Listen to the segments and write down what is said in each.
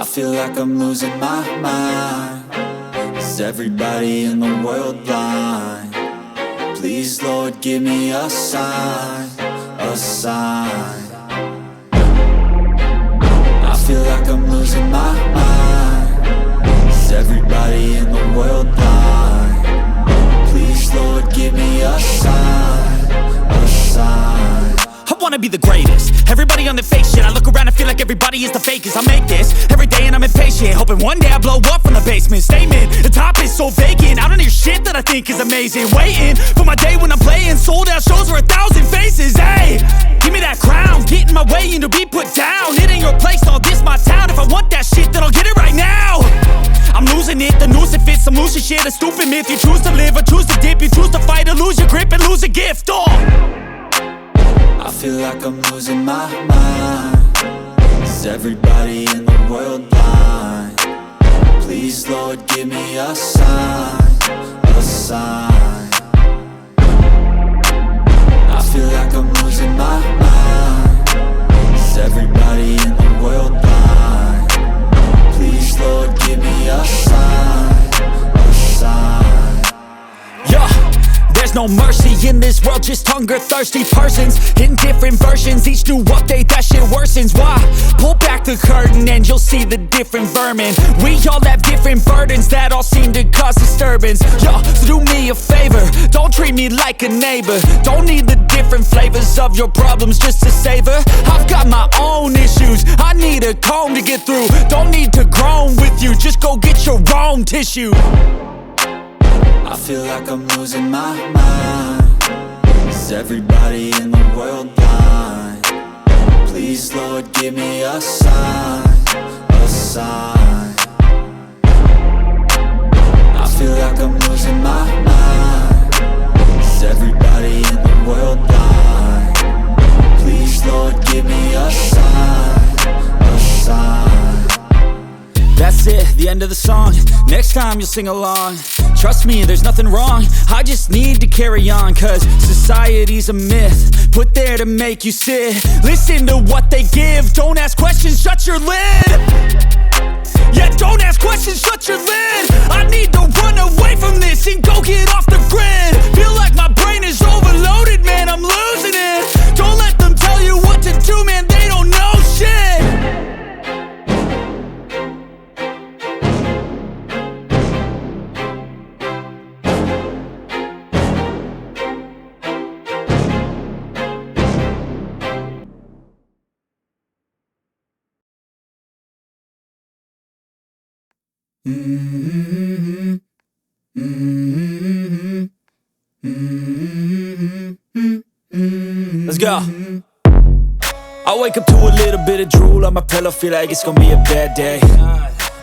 I feel like I'm losing my mind. Is everybody in the world blind? Please, Lord, give me a sign, a sign. I feel like I'm losing my mind. Is everybody in the world blind? Please, Lord, give me a sign, a sign. I wanna be the greatest. Everybody on the fake shit. I look around and feel like everybody is the fakest. I make this every day and I'm impatient, hoping one day I blow up from the basement. Statement, the top is so vacant. I don't hear shit that I think is amazing. Waiting for my day when I'm playing sold out shows for 1,000 faces. Hey, give me that crown, get in my way and to be put down. It ain't your place, all this my town. If I want that shit, then I'll get it right now. I'm losing it, the noose it fits. I'm losing shit, a stupid myth. You choose to live or choose to dip. You choose to fight or lose your grip and lose a gift. I feel like I'm losing my mind. Is everybody in the world blind? Please, Lord, give me a sign, a sign. I feel like I'm losing my mind. Is everybody in the world blind? Please, Lord, give me a sign, a sign. Yeah. There's no mercy in this world, just hunger-thirsty persons in different versions. Each new update, that shit worsens. Why? Pull back the curtain and you'll see the different vermin. We all have different burdens that all seem to cause disturbance. Yo, so do me a favor, don't treat me like a neighbor. Don't need the different flavors of your problems just to savor. I've got my own issues, I need a comb to get through. Don't need to groan with you, just go get your own tissue. I feel like I'm losing my mind. Is everybody in the world blind? Please, Lord, give me a sign, a sign. I feel like I'm losing my mind. Is everybody in the world blind? Please, Lord, give me a sign, a sign. That's it, the end of the song. Next time you'll sing along. Trust me, there's nothing wrong. I just need to carry on, cause society's a myth put there to make you sit. Listen to what they give. Don't ask questions, shut your lid. Yeah, don't ask questions, shut your lid. I need to run away from this and go get off the grid. Feel like my brain is overloaded, man, I'm losing it. Don't let them tell you what to do, man, they don't know shit. Let's go. I wake up to a little bit of drool on my pillow, feel like it's gonna be a bad day.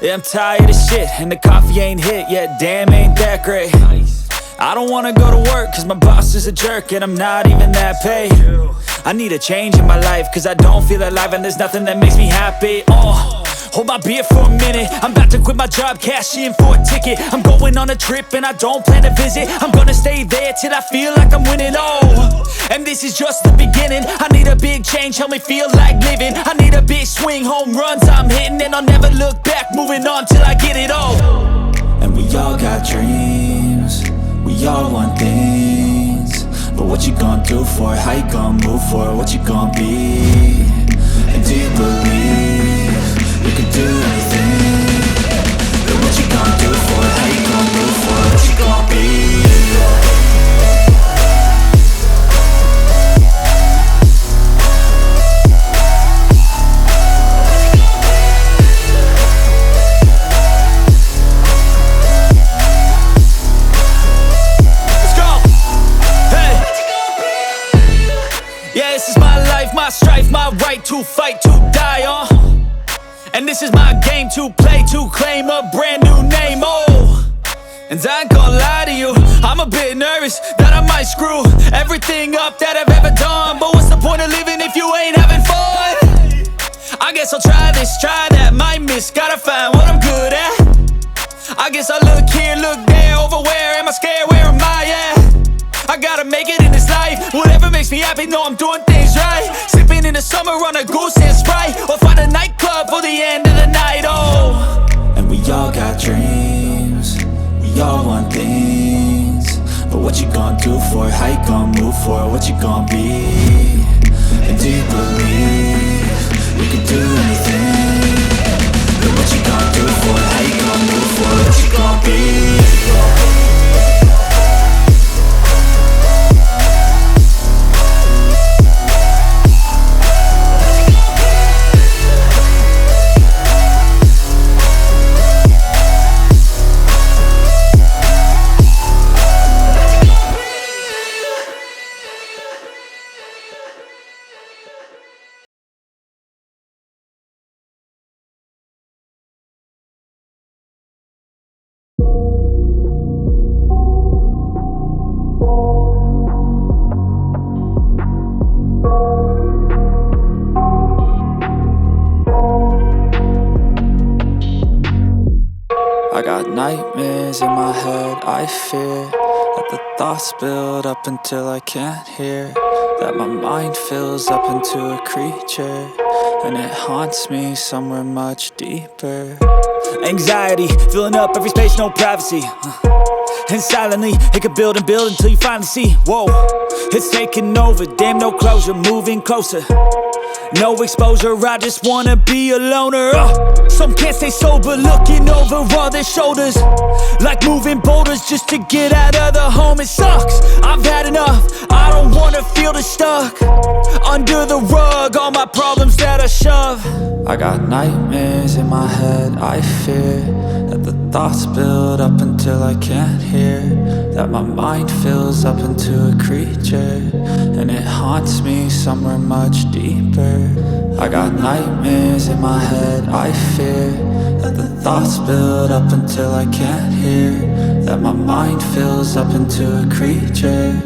Yeah, I'm tired of shit, and the coffee ain't hit yet, damn, ain't that great. I don't wanna go to work, cause my boss is a jerk, and I'm not even that paid. I need a change in my life, cause I don't feel alive, and there's nothing that makes me happy. Hold my beer for a minute, I'm about to quit my job, cash in for a ticket. I'm going on a trip and I don't plan to visit. I'm gonna stay there till I feel like I'm winning, and this is just the beginning. I need a big change, help me feel like living. I need a big swing, home runs I'm hitting, and I'll never look back, moving on till I get it all. And we all got dreams, we all want things, but what you gonna do for it? How you gonna move for it? What you gonna be? And do you believe you can do anything? But what you gonna do for it? How you gonna move for it? What you gonna be? My strife, my right to fight, to die on. And this is my game to play, to claim a brand new name, And I ain't gonna lie to you, I'm a bit nervous that I might screw everything up that I've ever done. But what's the point of living if you ain't having fun? I guess I'll try this, try that, might miss, gotta find what I'm good at. I guess I look here, look there, over where am I scared, where am I at? I gotta make it in this life, whatever makes me happy, know I'm doing things right. Sipping in the summer on a goose and Sprite, or find a nightclub for the end of the night, all got dreams, we all want things. But what you gonna do for it? How you gonna move for it? What you gonna be? And do you believe you can do anything? But what you gonna do for it? How you gonna move for it? What you gonna be? I got nightmares in my head, I fear that the thoughts build up until I can't hear, that my mind fills up into a creature, and it haunts me somewhere much deeper. Anxiety, filling up every space, no privacy. And silently, it could build and build until you finally see, whoa, it's taking over, damn no closure, moving closer. No exposure, I just wanna be a loner. Some can't stay sober, looking over all their shoulders, like moving boulders just to get out of the home. It sucks, I've had enough, I don't wanna feel the stuck under the rug, all my problems that I shove. I got nightmares in my head, I fear that the thoughts build up until I can't hear, that my mind fills up into a creature, and it haunts me somewhere much deeper. I got nightmares in my head, I fear that the thoughts build up until I can't hear, that my mind fills up into a creature,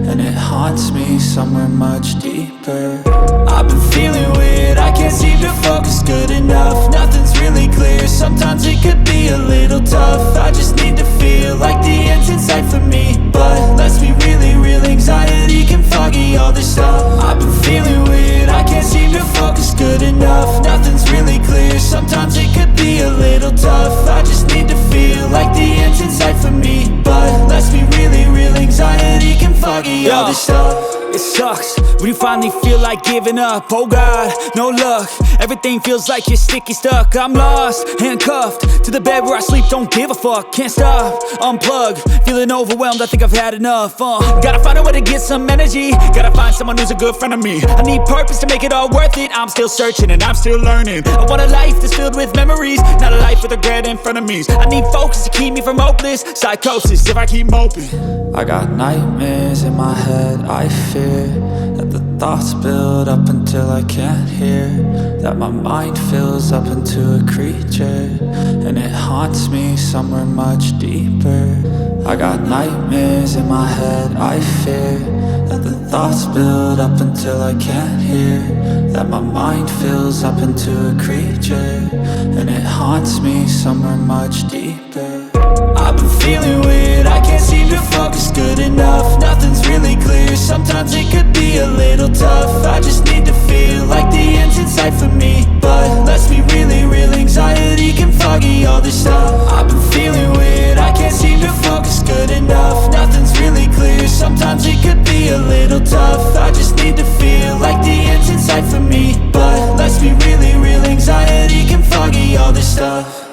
and it haunts me somewhere much deeper. I've been feeling weird, I can't seem to focus good enough. Nothing's really clear, sometimes it could be a little tough. I just need to feel like the end's in sight for me, but let's be really real, anxiety can foggy all this stuff. I've been feeling weird, I can't seem to focus good enough. Nothing's really clear, sometimes it could be a little tough. I just need to feel like the end's in sight for me, but let's be really real, anxiety can foggy all this stuff. It sucks when you finally feel like giving up. Oh God, no luck, everything feels like you're sticky stuck. I'm lost, handcuffed to the bed where I sleep, don't give a fuck. Can't stop, unplug, feeling overwhelmed, I think I've had enough. Gotta find a way to get some energy, gotta find someone who's a good friend of me. I need purpose to make it all worth it, I'm still searching and I'm still learning. I want a life that's filled with memories, not a life with regret and frenemies. I need focus to keep me from hopeless psychosis if I keep moping. I got nightmares in my head, I fear that the thoughts build up until I can't hear, that my mind fills up into a creature, and it haunts me somewhere much deeper. I got nightmares in my head, I fear that the thoughts build up until I can't hear, that my mind fills up into a creature, and it haunts me somewhere much deeper. I've been feeling weird, I can't seem to focus good enough. Nothing's really clear, sometimes it could be a little tough. I just need to feel like the end's in sight for me, but let's be really real, anxiety can foggy all this stuff. I've been feeling weird, I can't seem to focus good enough. Nothing's really clear, sometimes it could be a little tough. I just need to feel like the end's in sight for me, but let's be really real, anxiety can foggy all this stuff.